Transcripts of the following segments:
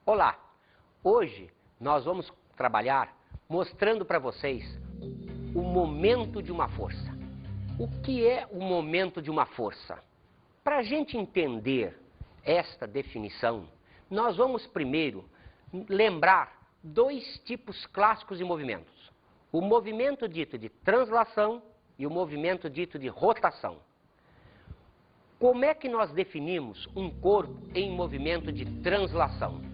Olá! Hoje nós vamos trabalhar mostrando para vocês o momento de uma força. O que é o momento de uma força? Para a gente entender esta definição, nós vamos primeiro lembrar dois tipos clássicos de movimentos. O movimento dito de translação e o movimento dito de rotação. Como é que nós definimos um corpo em movimento de translação?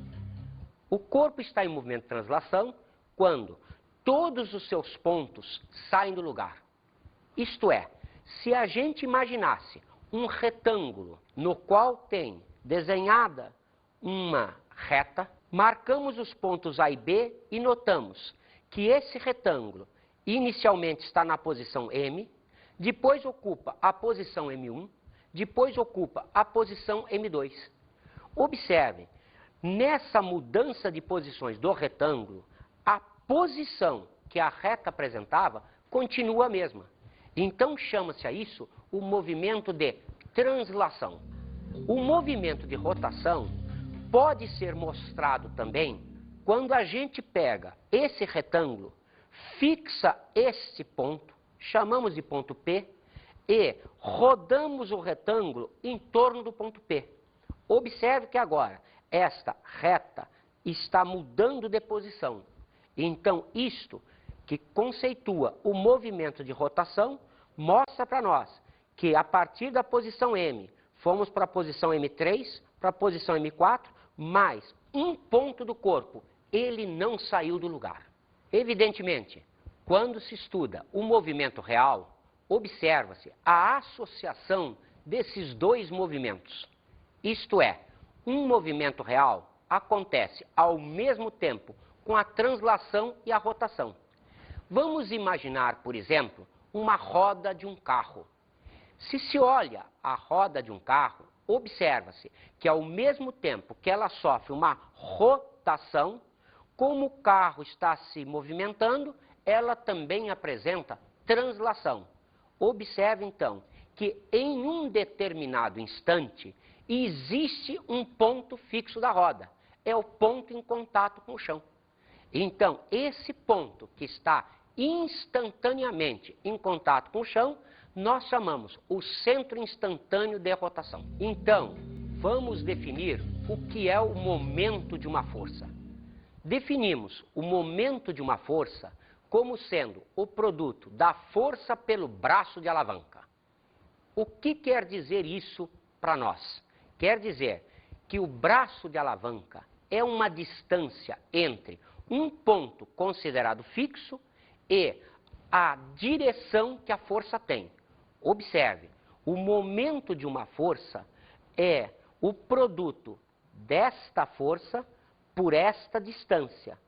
O corpo está em movimento de translação quando todos os seus pontos saem do lugar. Isto é, se a gente imaginasse um retângulo no qual tem desenhada uma reta, marcamos os pontos A e B e notamos que esse retângulo inicialmente está na posição M, depois ocupa a posição M1, depois ocupa a posição M2. Observe, nessa mudança de posições do retângulo, a posição que a reta apresentava continua a mesma. Então chama-se a isso o movimento de translação. O movimento de rotação pode ser mostrado também quando a gente pega esse retângulo, fixa este ponto, chamamos de ponto P, e rodamos o retângulo em torno do ponto P. Observe que agora esta reta está mudando de posição. Então, isto que conceitua o movimento de rotação, mostra para nós que a partir da posição M, fomos para a posição M3, para a posição M4, mas um ponto do corpo, ele não saiu do lugar. Evidentemente, quando se estuda o movimento real, observa-se a associação desses dois movimentos. Isto é, um movimento real acontece ao mesmo tempo com a translação e a rotação. Vamos imaginar, por exemplo, uma roda de um carro. Se se olha a roda de um carro, observa-se que ao mesmo tempo que ela sofre uma rotação, como o carro está se movimentando, ela também apresenta translação. Observe então que em um determinado instante existe um ponto fixo da roda, é o ponto em contato com o chão. Então, esse ponto que está instantaneamente em contato com o chão, nós chamamos o centro instantâneo de rotação. Então, vamos definir o que é o momento de uma força. Definimos o momento de uma força como sendo o produto da força pelo braço de alavanca. O que quer dizer isso para nós? Quer dizer que o braço de alavanca é uma distância entre um ponto considerado fixo e a direção que a força tem. Observe, o momento de uma força é o produto desta força por esta distância.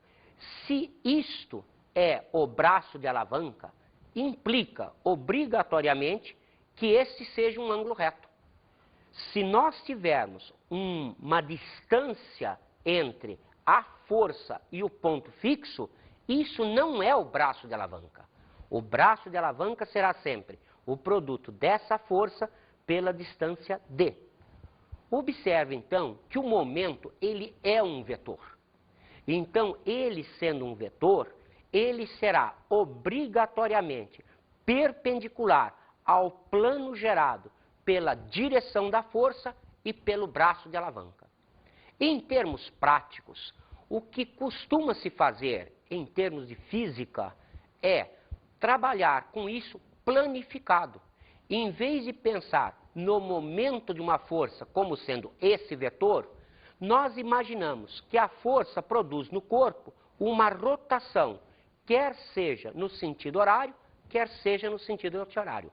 Se isto é o braço de alavanca, implica obrigatoriamente que esse seja um ângulo reto. Se nós tivermos uma distância entre a força e o ponto fixo, isso não é o braço de alavanca. O braço de alavanca será sempre o produto dessa força pela distância d. Observe então que o momento ele é um vetor. Então, ele sendo um vetor, ele será obrigatoriamente perpendicular ao plano gerado pela direção da força e pelo braço de alavanca. Em termos práticos, o que costuma se fazer em termos de física é trabalhar com isso planificado. Em vez de pensar no momento de uma força como sendo esse vetor, nós imaginamos que a força produz no corpo uma rotação, quer seja no sentido horário, quer seja no sentido anti-horário.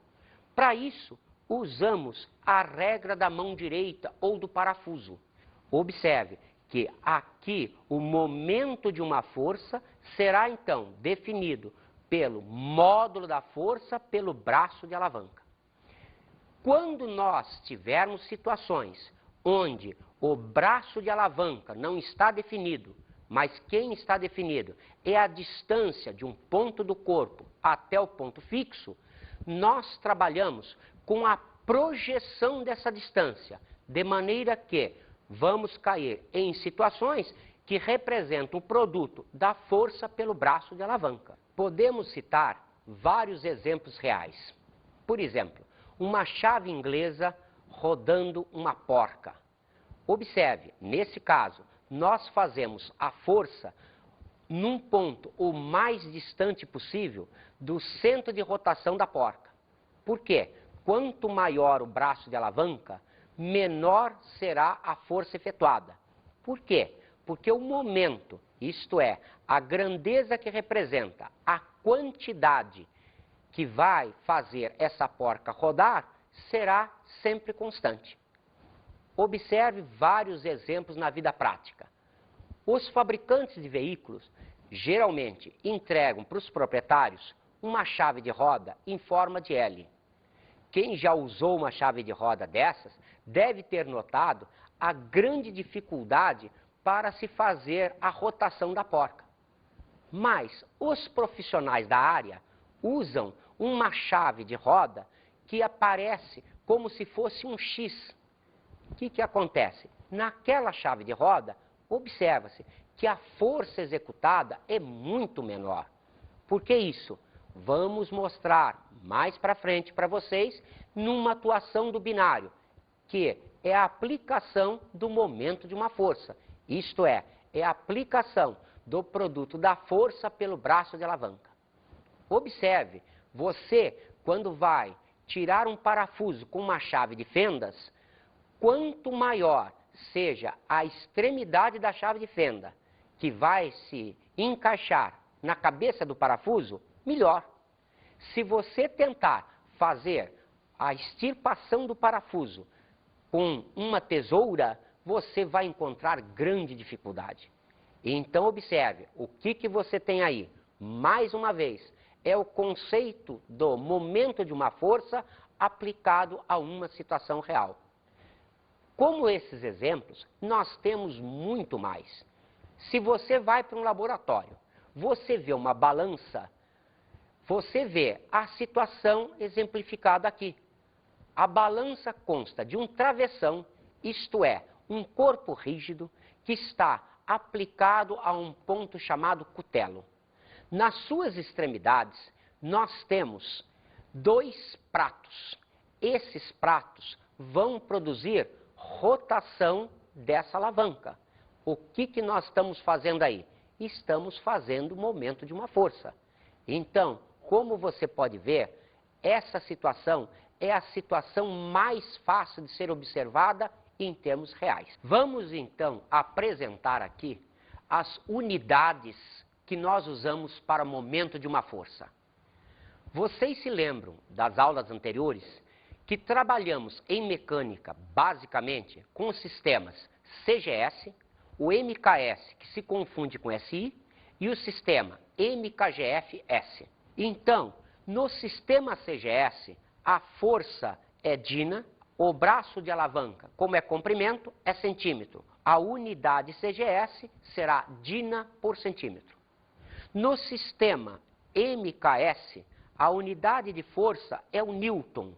Para isso, usamos a regra da mão direita ou do parafuso. Observe que aqui o momento de uma força será então definido pelo módulo da força pelo braço de alavanca. Quando nós tivermos situações onde o braço de alavanca não está definido, mas quem está definido é a distância de um ponto do corpo até o ponto fixo, nós trabalhamos com a projeção dessa distância, de maneira que vamos cair em situações que representam o produto da força pelo braço de alavanca. Podemos citar vários exemplos reais. Por exemplo, uma chave inglesa rodando uma porca. Observe, nesse caso, nós fazemos a força num ponto o mais distante possível do centro de rotação da porca. Por quê? Quanto maior o braço de alavanca, menor será a força efetuada. Por quê? Porque o momento, isto é, a grandeza que representa a quantidade que vai fazer essa porca rodar, será sempre constante. Observe vários exemplos na vida prática. Os fabricantes de veículos geralmente entregam para os proprietários uma chave de roda em forma de L. Quem já usou uma chave de roda dessas deve ter notado a grande dificuldade para se fazer a rotação da porca. Mas os profissionais da área usam uma chave de roda que aparece como se fosse um X. O que acontece? Naquela chave de roda, observa-se que a força executada é muito menor. Por que isso? Vamos mostrar mais para frente para vocês numa atuação do binário, que é a aplicação do momento de uma força. Isto é a aplicação do produto da força pelo braço de alavanca. Observe, você, quando vai tirar um parafuso com uma chave de fendas, quanto maior seja a extremidade da chave de fenda que vai se encaixar na cabeça do parafuso, melhor. Se você tentar fazer a extirpação do parafuso com uma tesoura, você vai encontrar grande dificuldade. Então observe, o que você tem aí? Mais uma vez, é o conceito do momento de uma força aplicado a uma situação real. Como esses exemplos, nós temos muito mais. Se você vai para um laboratório, você vê uma balança, você vê a situação exemplificada aqui. A balança consta de um travessão, isto é, um corpo rígido que está aplicado a um ponto chamado cutelo. Nas suas extremidades, nós temos 2 pratos. Esses pratos vão produzir rotação dessa alavanca. O que nós estamos fazendo aí? Estamos fazendo o momento de uma força. Então, como você pode ver, essa situação é a situação mais fácil de ser observada em termos reais. Vamos então apresentar aqui as unidades que nós usamos para o momento de uma força. Vocês se lembram das aulas anteriores que trabalhamos em mecânica basicamente com os sistemas CGS, o MKS que se confunde com SI e o sistema MKGF-S. Então, no sistema CGS, a força é dina, o braço de alavanca, como é comprimento, é centímetro. A unidade CGS será dina por centímetro. No sistema MKS, a unidade de força é o newton,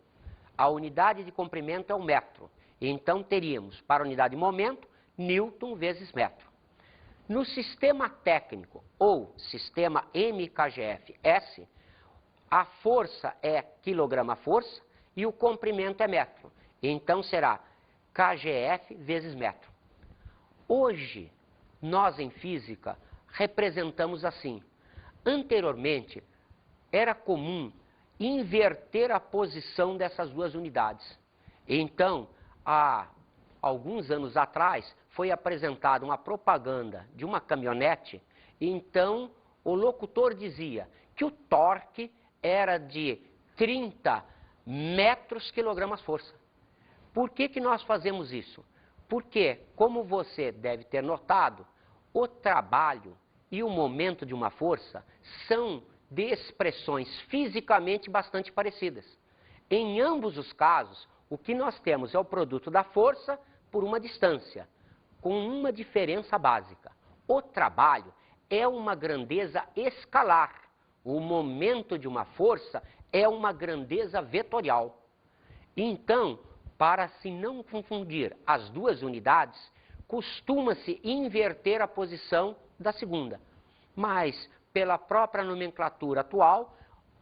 a unidade de comprimento é o metro. Então teríamos, para a unidade de momento, newton vezes metro. No sistema técnico, ou sistema MKGF-S, a força é quilograma-força e o comprimento é metro. Então será kgf vezes metro. Hoje, nós em física representamos assim. Anteriormente, era comum inverter a posição dessas duas unidades. Então, há alguns anos atrás, foi apresentada uma propaganda de uma caminhonete, e então o locutor dizia que o torque era de 30 metros quilogramas força. Por que nós fazemos isso? Porque, como você deve ter notado, o trabalho e o momento de uma força são de expressões fisicamente bastante parecidas. Em ambos os casos, o que nós temos é o produto da força por uma distância, com uma diferença básica. O trabalho é uma grandeza escalar. O momento de uma força é uma grandeza vetorial. Então, para se não confundir as duas unidades, costuma-se inverter a posição da segunda. Mas, pela própria nomenclatura atual,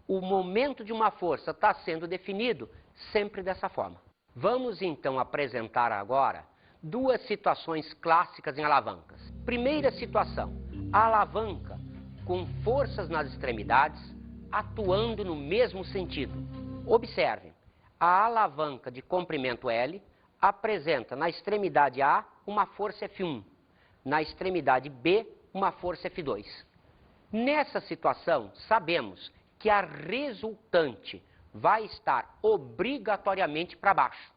o momento de uma força está sendo definido sempre dessa forma. Vamos então apresentar agora duas situações clássicas em alavancas. Primeira situação, a alavanca com forças nas extremidades atuando no mesmo sentido. Observem, a alavanca de comprimento L apresenta na extremidade A uma força F1, na extremidade B uma força F2. Nessa situação, sabemos que a resultante vai estar obrigatoriamente para baixo.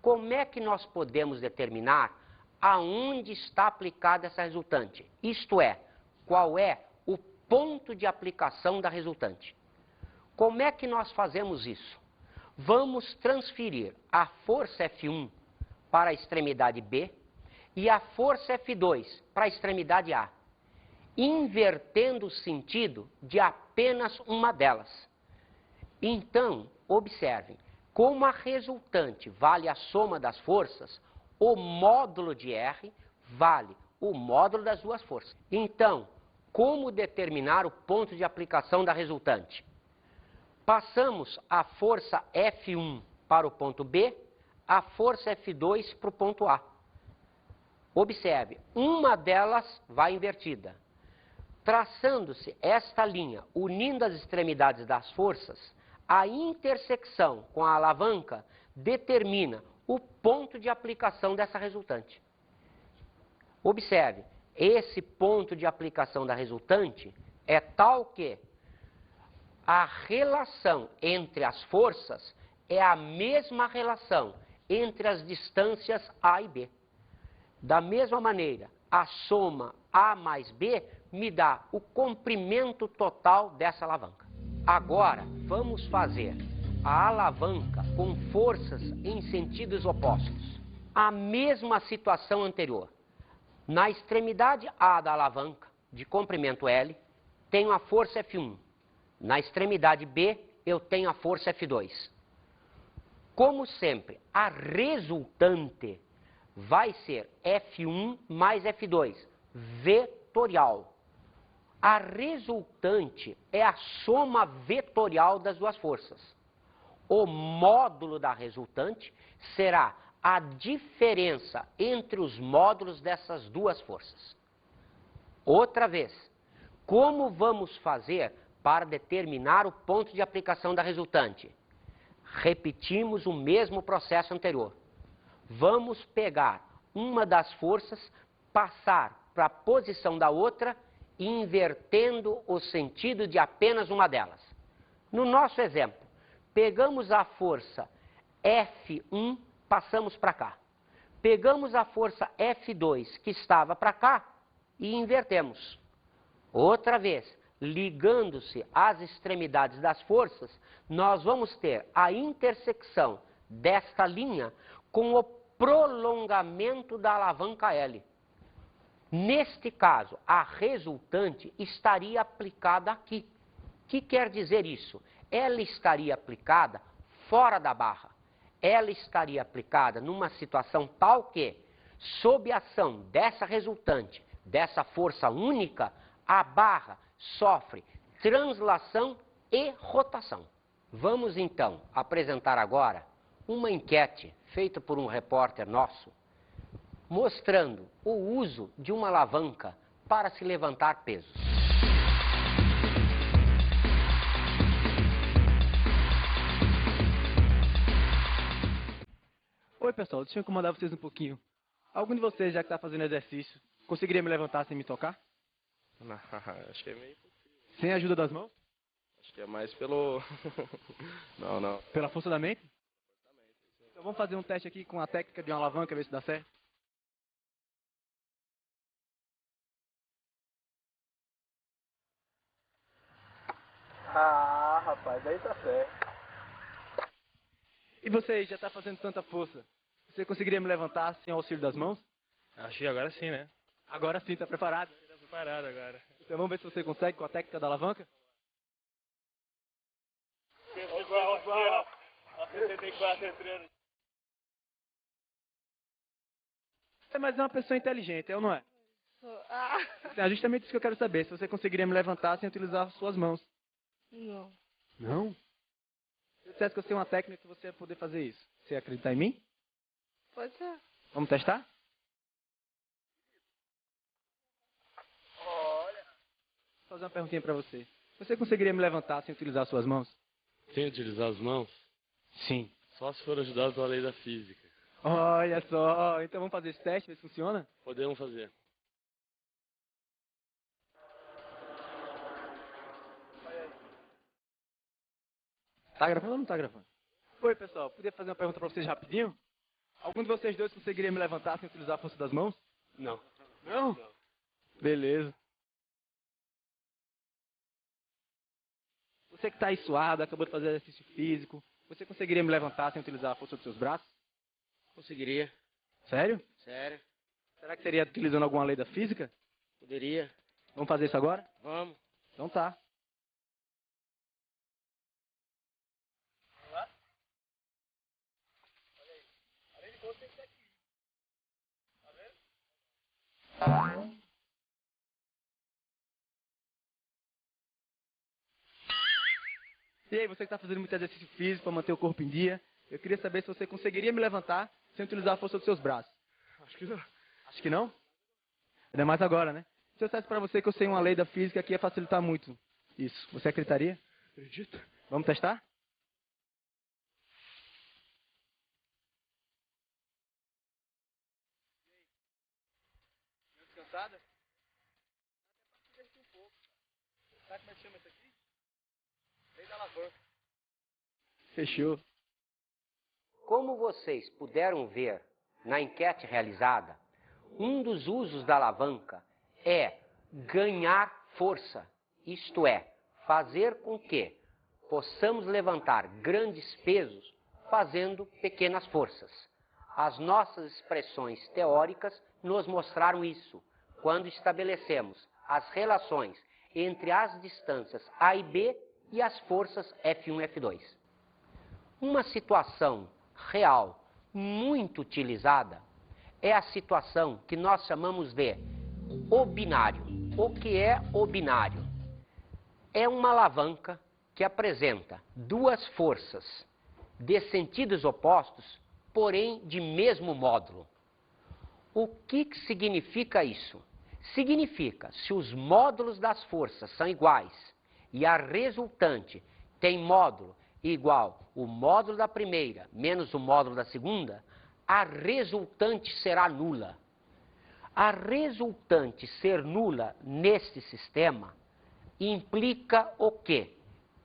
Como é que nós podemos determinar aonde está aplicada essa resultante? Isto é, qual é o ponto de aplicação da resultante? Como é que nós fazemos isso? Vamos transferir a força F1 para a extremidade B e a força F2 para a extremidade A, invertendo o sentido de apenas uma delas. Então, observem, como a resultante vale a soma das forças, o módulo de R vale o módulo das duas forças. Então, como determinar o ponto de aplicação da resultante? Passamos a força F1 para o ponto B, a força F2 para o ponto A. Observe, uma delas vai invertida. Traçando-se esta linha, unindo as extremidades das forças, a intersecção com a alavanca determina o ponto de aplicação dessa resultante. Observe, esse ponto de aplicação da resultante é tal que a relação entre as forças é a mesma relação entre as distâncias A e B. Da mesma maneira, a soma A mais B me dá o comprimento total dessa alavanca. Agora, vamos fazer a alavanca com forças em sentidos opostos. A mesma situação anterior. Na extremidade A da alavanca, de comprimento L, tenho a força F1. Na extremidade B, eu tenho a força F2. Como sempre, a resultante vai ser F1 mais F2, vetorial. A resultante é a soma vetorial das duas forças. O módulo da resultante será a diferença entre os módulos dessas duas forças. Outra vez, como vamos fazer para determinar o ponto de aplicação da resultante? Repetimos o mesmo processo anterior. Vamos pegar uma das forças, passar para a posição da outra, invertendo o sentido de apenas uma delas. No nosso exemplo, pegamos a força F1, passamos para cá. Pegamos a força F2, que estava para cá, e invertemos. Outra vez, ligando-se às extremidades das forças, nós vamos ter a intersecção desta linha com o prolongamento da alavanca L. Neste caso, a resultante estaria aplicada aqui. O que quer dizer isso? Ela estaria aplicada fora da barra. Ela estaria aplicada numa situação tal que, sob a ação dessa resultante, dessa força única, a barra sofre translação e rotação. Vamos então apresentar agora uma enquete feita por um repórter nosso, mostrando o uso de uma alavanca para se levantar pesos. Oi pessoal, deixa eu incomodar vocês um pouquinho. Algum de vocês, já que está fazendo exercício, conseguiria me levantar sem me tocar? Não, acho que é meio impossível. Sem a ajuda das mãos? Acho que é mais pelo... Não. Pela força da mente? Então vamos fazer um teste aqui com a técnica de uma alavanca, ver se dá certo. Ah, rapaz, aí tá certo. E você aí, já está fazendo tanta força, você conseguiria me levantar sem o auxílio das mãos? Acho que agora sim, né? Agora sim, está preparado? Tá preparado agora. Então vamos ver se você consegue com a técnica da alavanca? Igual aqui, ó. A 64 entrando. mas é uma pessoa inteligente, é ou não é? Ah, É justamente isso que eu quero saber, se você conseguiria me levantar sem utilizar suas mãos. não. Não? Se eu dissesse que eu sei uma técnica que você ia poder fazer isso, você ia acreditar em mim? Pode ser. Vamos testar? Vou fazer uma perguntinha pra você. Você conseguiria me levantar sem utilizar suas mãos? Sem utilizar as mãos? Sim. Só se for ajudado pela lei da física. Olha só, então vamos fazer esse teste, ver se funciona? Podemos fazer. Tá gravando ou não tá gravando? Oi, pessoal, podia fazer uma pergunta pra vocês rapidinho? Algum de vocês dois conseguiria me levantar sem utilizar a força das mãos? Não. Não? Beleza. Você que tá aí suado, acabou de fazer exercício físico, você conseguiria me levantar sem utilizar a força dos seus braços? Conseguiria. Sério? Sério? Será que seria utilizando alguma lei da física? Poderia. Vamos fazer isso agora? Vamos. Então tá. E aí, você que está fazendo muito exercício físico para manter o corpo em dia, eu queria saber se você conseguiria me levantar sem utilizar a força dos seus braços. Acho que não. Acho que não? Ainda mais agora, né? Se eu dissesse para você que eu sei uma lei da física que ia facilitar muito isso, você acreditaria? Acredito. Vamos testar? Descansada? Sabe como é que chama isso aqui? Lei da alavanca. Fechou. Como vocês puderam ver na enquete realizada, um dos usos da alavanca é ganhar força, isto é, fazer com que possamos levantar grandes pesos fazendo pequenas forças. As nossas expressões teóricas nos mostraram isso quando estabelecemos as relações entre as distâncias A e B e as forças F1 e F2. Uma situação real muito utilizada é a situação que nós chamamos de o binário. O que é o binário? É uma alavanca que apresenta duas forças de sentidos opostos, porém de mesmo módulo. O que significa isso? Significa, se os módulos das forças são iguais e a resultante tem módulo igual o módulo da primeira menos o módulo da segunda, a resultante será nula. A resultante ser nula neste sistema implica o quê?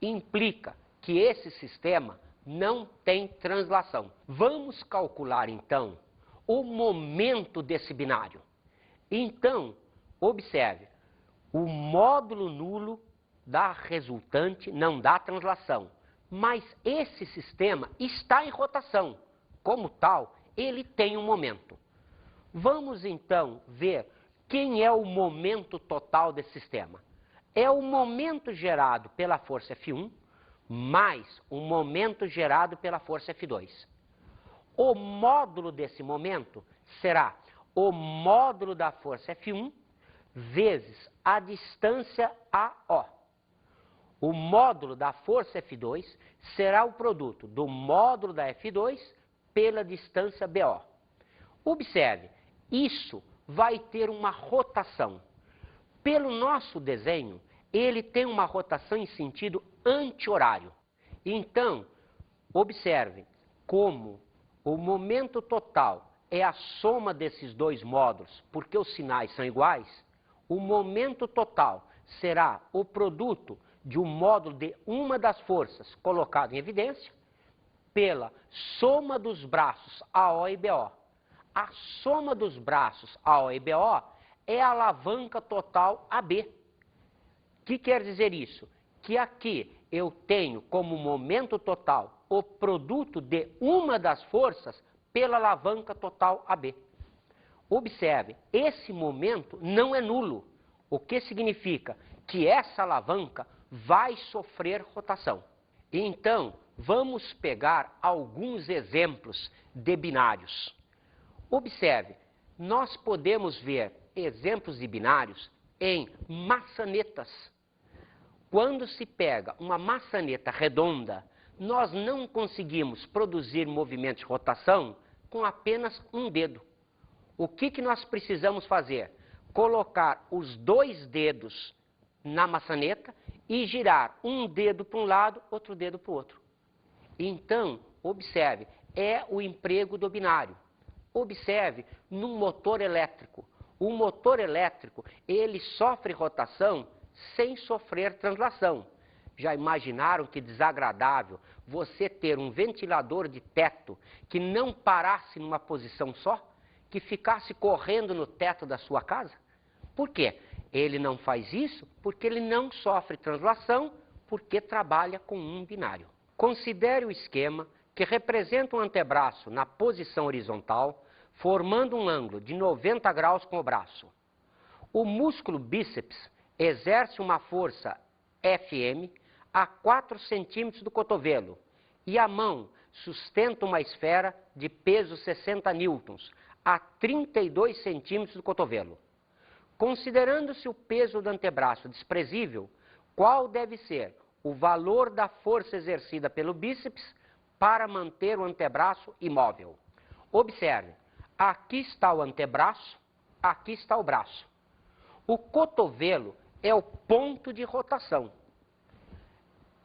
Implica que esse sistema não tem translação. Vamos calcular então o momento desse binário. Então, observe, o módulo nulo da resultante não dá translação, mas esse sistema está em rotação. Como tal, ele tem um momento. Vamos então ver quem é o momento total desse sistema. É o momento gerado pela força F1 mais o momento gerado pela força F2. O módulo desse momento será o módulo da força F1 vezes a distância AO. O módulo da força F2 será o produto do módulo da F2 pela distância BO. Observe, isso vai ter uma rotação. Pelo nosso desenho, ele tem uma rotação em sentido anti-horário. Então, observe como o momento total é a soma desses dois módulos, porque os sinais são iguais. O momento total será o produto de um módulo de uma das forças colocado em evidência pela soma dos braços AO e BO. A soma dos braços AO e BO é a alavanca total AB. O que quer dizer isso? Que aqui eu tenho como momento total o produto de uma das forças pela alavanca total AB. Observe, esse momento não é nulo, o que significa que essa alavanca vai sofrer rotação. Então, vamos pegar alguns exemplos de binários. Observe, nós podemos ver exemplos de binários em maçanetas. Quando se pega uma maçaneta redonda, nós não conseguimos produzir movimentos de rotação com apenas um dedo. O que nós precisamos fazer? Colocar os 2 dedos na maçaneta e girar um dedo para um lado, outro dedo para o outro. Então, observe, é o emprego do binário. Observe num motor elétrico. O motor elétrico, ele sofre rotação sem sofrer translação. Já imaginaram que desagradável você ter um ventilador de teto que não parasse numa posição só, que ficasse correndo no teto da sua casa? Por quê? Ele não faz isso porque ele não sofre translação, porque trabalha com um binário. Considere o esquema que representa um antebraço na posição horizontal, formando um ângulo de 90 graus com o braço. O músculo bíceps exerce uma força Fm a 4 centímetros do cotovelo e a mão sustenta uma esfera de peso 60 newtons a 32 centímetros do cotovelo. Considerando-se o peso do antebraço desprezível, qual deve ser o valor da força exercida pelo bíceps para manter o antebraço imóvel? Observe, aqui está o antebraço, aqui está o braço. O cotovelo é o ponto de rotação.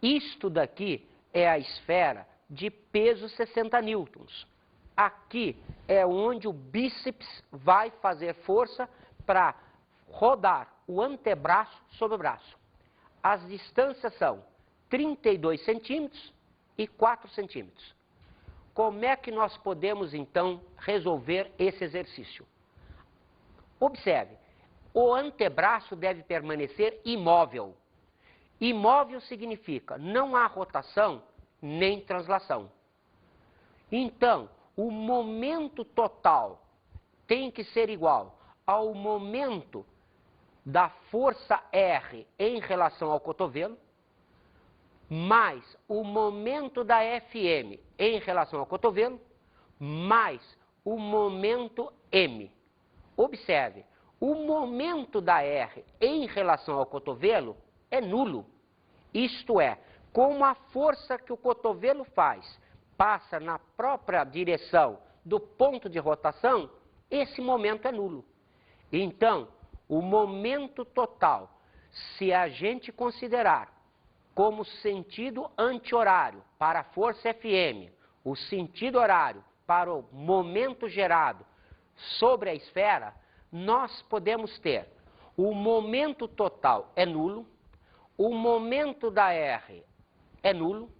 Isto daqui é a esfera de peso 60 newtons. Aqui é onde o bíceps vai fazer força para rodar o antebraço sobre o braço. As distâncias são 32 centímetros e 4 centímetros. Como é que nós podemos, então, resolver esse exercício? Observe, o antebraço deve permanecer imóvel. Imóvel significa não há rotação nem translação. Então, o momento total tem que ser igual ao momento da força R em relação ao cotovelo, mais o momento da Fm em relação ao cotovelo, mais o momento M. Observe, o momento da R em relação ao cotovelo é nulo. Isto é, como a força que o cotovelo faz passa na própria direção do ponto de rotação, esse momento é nulo. Então, o momento total, se a gente considerar como sentido anti-horário para a força Fm, o sentido horário para o momento gerado sobre a esfera, nós podemos ter o momento total é nulo, o momento da R é nulo,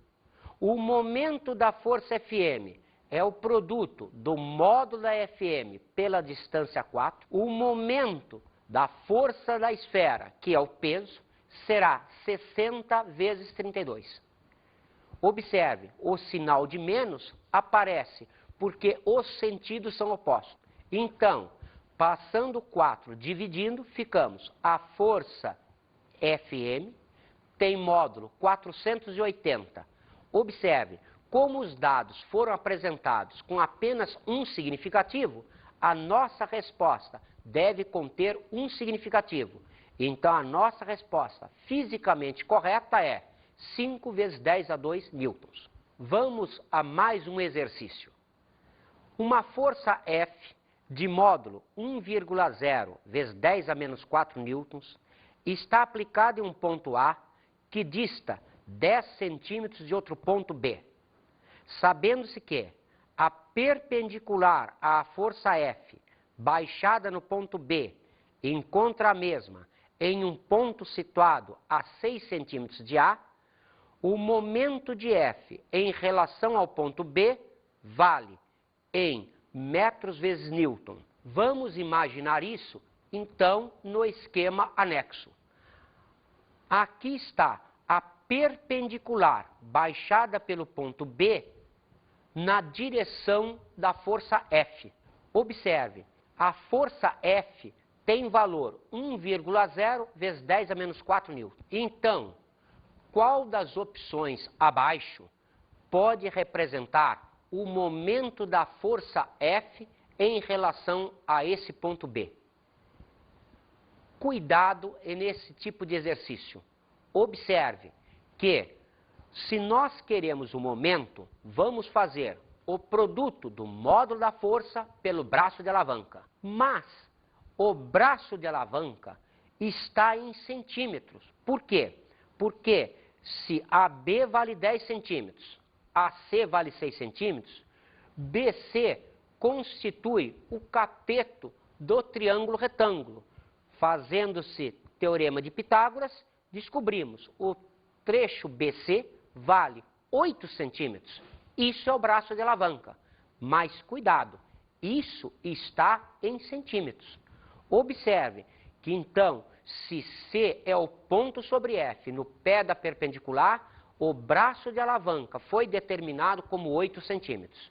o momento da força Fm é o produto do módulo da Fm pela distância 4, o momento da força da esfera, que é o peso, será 60 vezes 32. Observe, o sinal de menos aparece porque os sentidos são opostos. Então, passando 4 dividindo, ficamos a força Fm tem módulo 480. Observe, como os dados foram apresentados com apenas um significativo, a nossa resposta deve conter um significativo. Então, a nossa resposta fisicamente correta é 5 vezes 10 a 2 newtons. Vamos a mais um exercício. Uma força F de módulo 1,0 vezes 10 a menos 4 newtons está aplicada em um ponto A que dista 10 centímetros de outro ponto B. Sabendo-se que a perpendicular à força F baixada no ponto B encontra a mesma em um ponto situado a 6 centímetros de A, o momento de F em relação ao ponto B vale em metros vezes newton. Vamos imaginar isso, então, no esquema anexo. Aqui está a perpendicular baixada pelo ponto B na direção da força F. Observe, a força F tem valor 1,0 vezes 10 a menos 4 newton. Então, qual das opções abaixo pode representar o momento da força F em relação a esse ponto B. Cuidado nesse tipo de exercício. Observe que, se nós queremos o momento, vamos fazer o produto do módulo da força pelo braço de alavanca. Mas o braço de alavanca está em centímetros. Por quê? Porque se AB vale 10 centímetros, AC vale 6 centímetros, BC constitui o cateto do triângulo retângulo. Fazendo-se teorema de Pitágoras, descobrimos o trecho BC vale 8 centímetros. Isso é o braço de alavanca. Mas cuidado, isso está em centímetros. Observe que então, se C é o ponto sobre F no pé da perpendicular, o braço de alavanca foi determinado como 8 centímetros.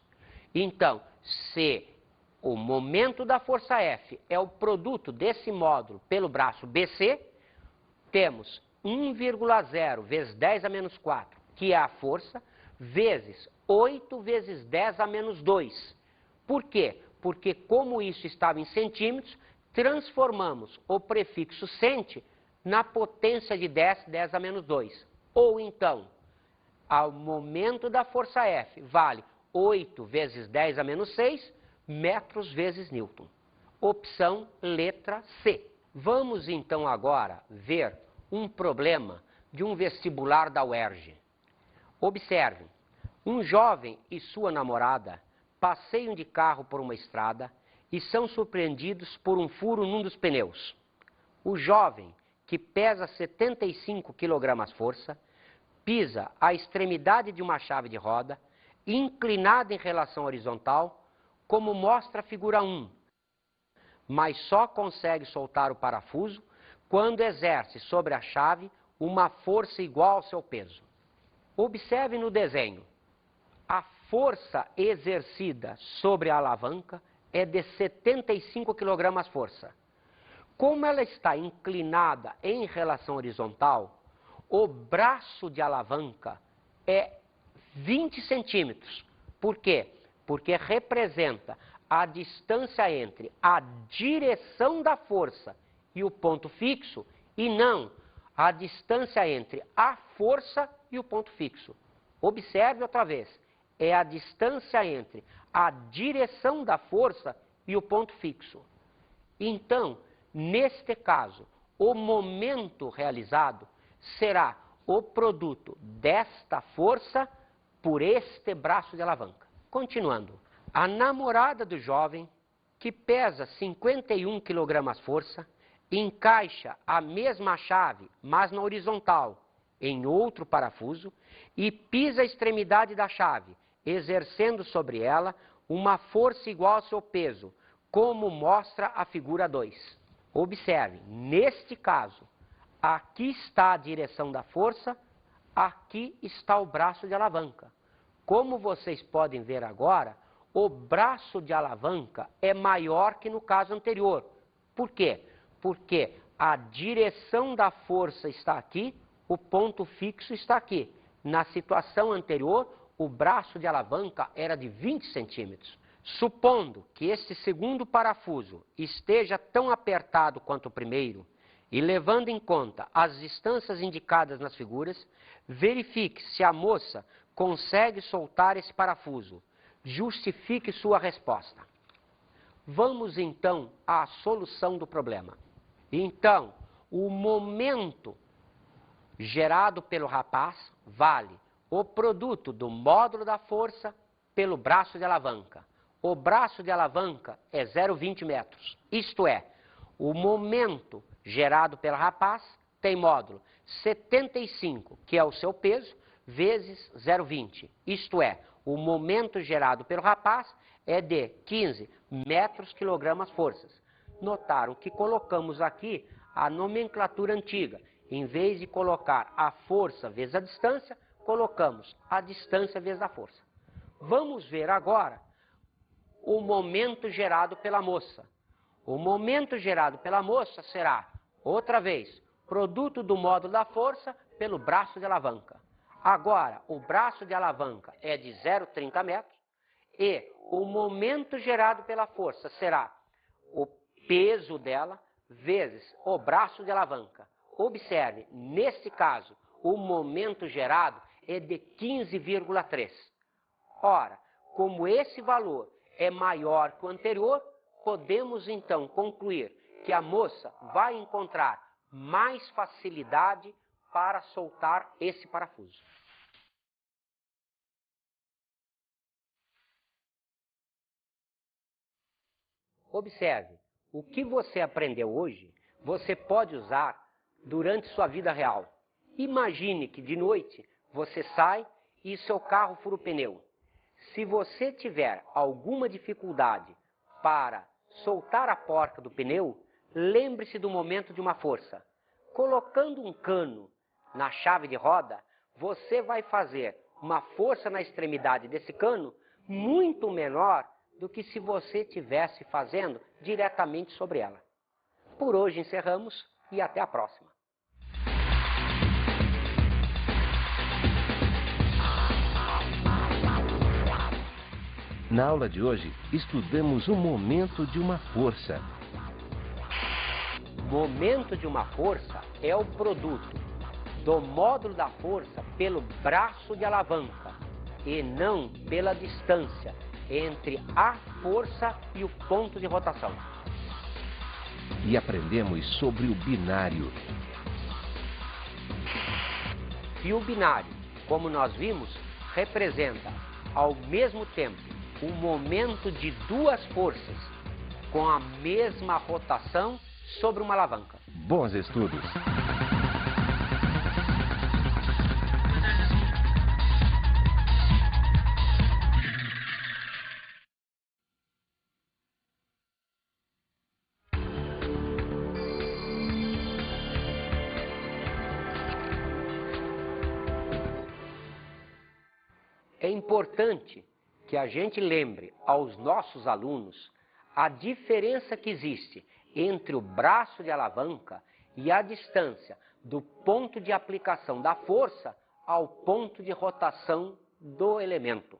Então, se o momento da força F é o produto desse módulo pelo braço BC, temos 1,0 vezes 10 a menos 4, que é a força, vezes 8 vezes 10 a menos 2. Por quê? Porque como isso estava em centímetros, transformamos o prefixo centi na potência de 10, 10 a menos 2. Ou então, ao momento da força F vale 8 vezes 10 a menos 6, metros vezes Newton. Opção letra C. Vamos então agora ver um problema de um vestibular da UERJ. Observe, um jovem e sua namorada passeiam de carro por uma estrada e são surpreendidos por um furo num dos pneus. O jovem, que pesa 75 kg-força, pisa a extremidade de uma chave de roda, inclinada em relação horizontal, como mostra a figura 1, mas só consegue soltar o parafuso quando exerce sobre a chave uma força igual ao seu peso. Observe no desenho, a força exercida sobre a alavanca é de 75 kg-força. Como ela está inclinada em relação horizontal, o braço de alavanca é 20 centímetros. Por quê? Porque representa a distância entre a direção da força e o ponto fixo, e não a distância entre a força e o ponto fixo. Observe outra vez, é a distância entre a direção da força e o ponto fixo. Então, neste caso, o momento realizado será o produto desta força por este braço de alavanca. Continuando, a namorada do jovem, que pesa 51 kg-força, encaixa a mesma chave, mas na horizontal, em outro parafuso, e pisa a extremidade da chave, exercendo sobre ela uma força igual ao seu peso, como mostra a figura 2. Observe, neste caso, aqui está a direção da força, aqui está o braço de alavanca. Como vocês podem ver agora, o braço de alavanca é maior que no caso anterior. Por quê? Porque a direção da força está aqui, o ponto fixo está aqui. Na situação anterior, o braço de alavanca era de 20 centímetros. Supondo que este segundo parafuso esteja tão apertado quanto o primeiro, e levando em conta as distâncias indicadas nas figuras, verifique se a moça consegue soltar esse parafuso. Justifique sua resposta. Vamos então à solução do problema. Então, o momento gerado pelo rapaz vale o produto do módulo da força pelo braço de alavanca. O braço de alavanca é 0,20 metros. Isto é, o momento gerado pelo rapaz tem módulo 75, que é o seu peso, vezes 0,20. Isto é, o momento gerado pelo rapaz é de 15 metros quilograma-forças. Notaram que colocamos aqui a nomenclatura antiga. Em vez de colocar a força vezes a distância, colocamos a distância vezes a força. Vamos ver agora o momento gerado pela moça. O momento gerado pela moça será, outra vez, produto do módulo da força pelo braço de alavanca. Agora, o braço de alavanca é de 0,30 metros. E o momento gerado pela força será o peso dela vezes o braço de alavanca. Observe, nesse caso, o momento gerado é de 15,3. Ora, como esse valor é maior que o anterior, podemos então concluir que a moça vai encontrar mais facilidade para soltar esse parafuso. Observe, o que você aprendeu hoje, você pode usar durante sua vida real. Imagine que de noite você sai e seu carro fura o pneu. Se você tiver alguma dificuldade para soltar a porca do pneu, lembre-se do momento de uma força. Colocando um cano na chave de roda, você vai fazer uma força na extremidade desse cano muito menor do que se você estivesse fazendo diretamente sobre ela. Por hoje encerramos e até a próxima. Na aula de hoje, estudamos o momento de uma força. Momento de uma força é o produto do módulo da força pelo braço de alavanca e não pela distância entre a força e o ponto de rotação. E aprendemos sobre o binário. E o binário, como nós vimos, representa ao mesmo tempo o momento de duas forças com a mesma rotação sobre uma alavanca. Bons estudos! É importante que a gente lembre aos nossos alunos a diferença que existe entre o braço de alavanca e a distância do ponto de aplicação da força ao ponto de rotação do elemento.